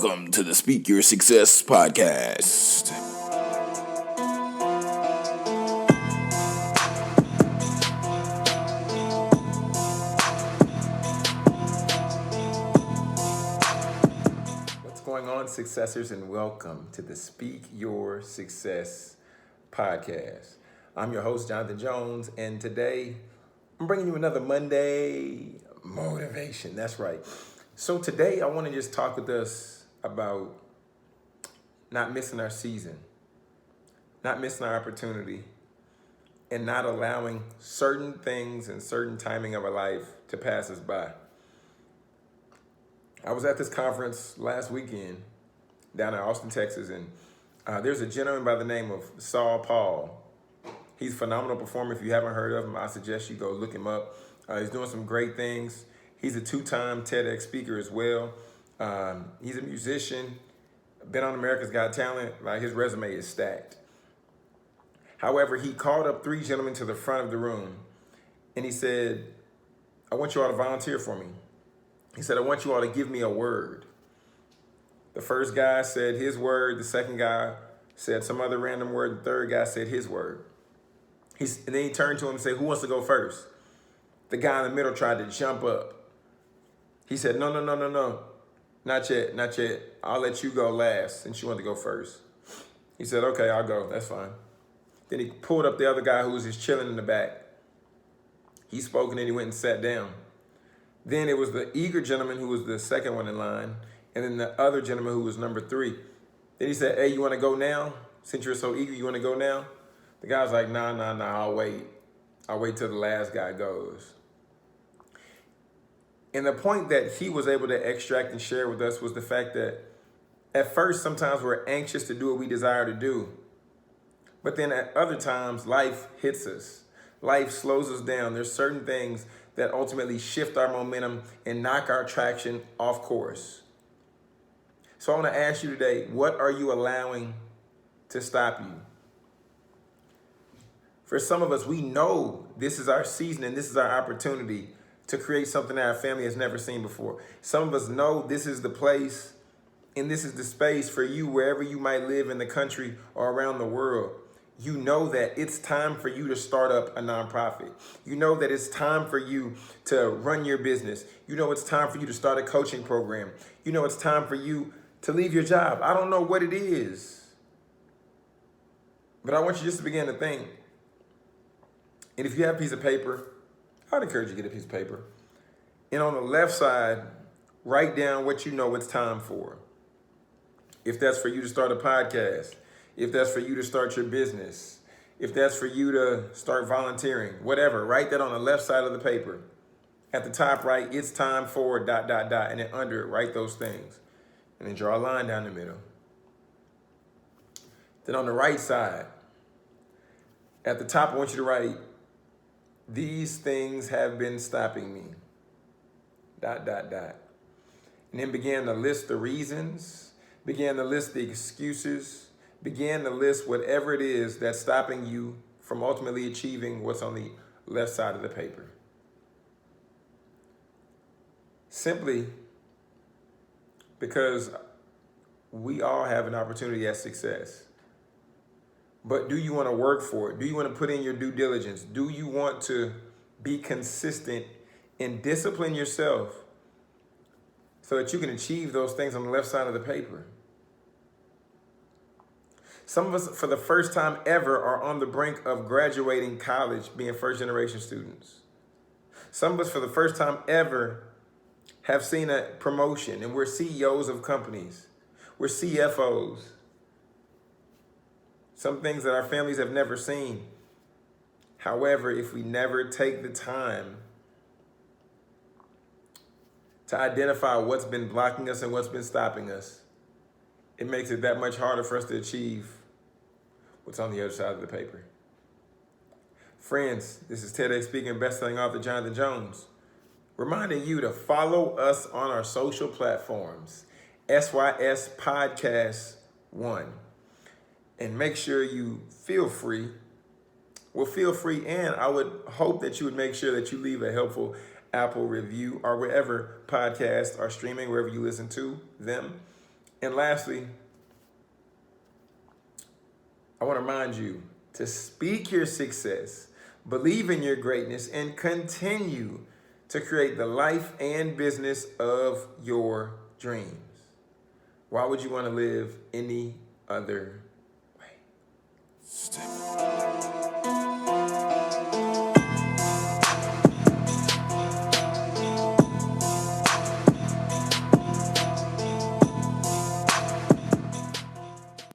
Welcome to the Speak Your Success podcast. What's going on, successors, and welcome to the Speak Your Success podcast. I'm your host, Jonathan Jones, and today I'm bringing you another Monday motivation. That's right. So today I want to just talk with us about not missing our season, not missing our opportunity, and not allowing certain things and certain timing of our life to pass us by. I was at this conference last weekend down in Austin, Texas, and there's a gentleman by the name of Saul Paul. He's a phenomenal performer. If you haven't heard of him, I suggest you go look him up. He's doing some great things. He's a 2-time TEDx speaker as well. He's a musician, been on America's Got Talent. Like, his resume is stacked. However, he called up 3 gentlemen to the front of the room, and he said, I want you all to volunteer for me. He said, I want you all to give me a word. The first guy said his word. The second guy said some other random word. The third guy said his word. And then he turned to him and said, who wants to go first? The guy in the middle tried to jump up. He said, no. Not yet. I'll let you go last since you want to go first. He said, okay, I'll go. That's fine. Then he pulled up the other guy who was just chilling in the back. He spoke and then he went and sat down. Then it was the eager gentleman who was the second one in line, and then the other gentleman who was number 3. Then he said, hey, you want to go now? Since you're so eager, you want to go now? The guy was like, nah, I'll wait. I'll wait till the last guy goes. And the point that he was able to extract and share with us was the fact that at first, sometimes we're anxious to do what we desire to do. But then at other times, life hits us. Life slows us down. There's certain things that ultimately shift our momentum and knock our traction off course. So I want to ask you today, what are you allowing to stop you? For some of us, we know this is our season and this is our opportunity to create something that our family has never seen before. Some of us know this is the place and this is the space for you wherever you might live in the country or around the world. You know that it's time for you to start up a nonprofit. You know that it's time for you to run your business. You know it's time for you to start a coaching program. You know it's time for you to leave your job. I don't know what it is, but I want you just to begin to think. And if you have a piece of paper, I'd encourage you to get a piece of paper. And on the left side, write down what you know it's time for. If that's for you to start a podcast, if that's for you to start your business, if that's for you to start volunteering, whatever, write that on the left side of the paper. At the top, write, it's time for ... and then under it, write those things. And then draw a line down the middle. Then on the right side, at the top, I want you to write, these things have been stopping me ... And then begin to list the reasons, begin to list the excuses, begin to list whatever it is that's stopping you from ultimately achieving what's on the left side of the paper. Simply because we all have an opportunity at success. But do you want to work for it? Do you want to put in your due diligence? Do you want to be consistent and discipline yourself so that you can achieve those things on the left side of the paper? Some of us, for the first time ever, are on the brink of graduating college, being first-generation students. Some of us, for the first time ever, have seen a promotion, and we're CEOs of companies. We're CFOs. Some things that our families have never seen. However, if we never take the time to identify what's been blocking us and what's been stopping us, it makes it that much harder for us to achieve what's on the other side of the paper. Friends, this is TEDx speaking, best-selling author Jonathan Jones, reminding you to follow us on our social platforms, SYS Podcast 1. And make sure you feel free, and I would hope that you would make sure that you leave a helpful Apple review or wherever podcasts are streaming, wherever you listen to them. And lastly, I want to remind you to speak your success, believe in your greatness, and continue to create the life and business of your dreams. Why would you want to live any other way?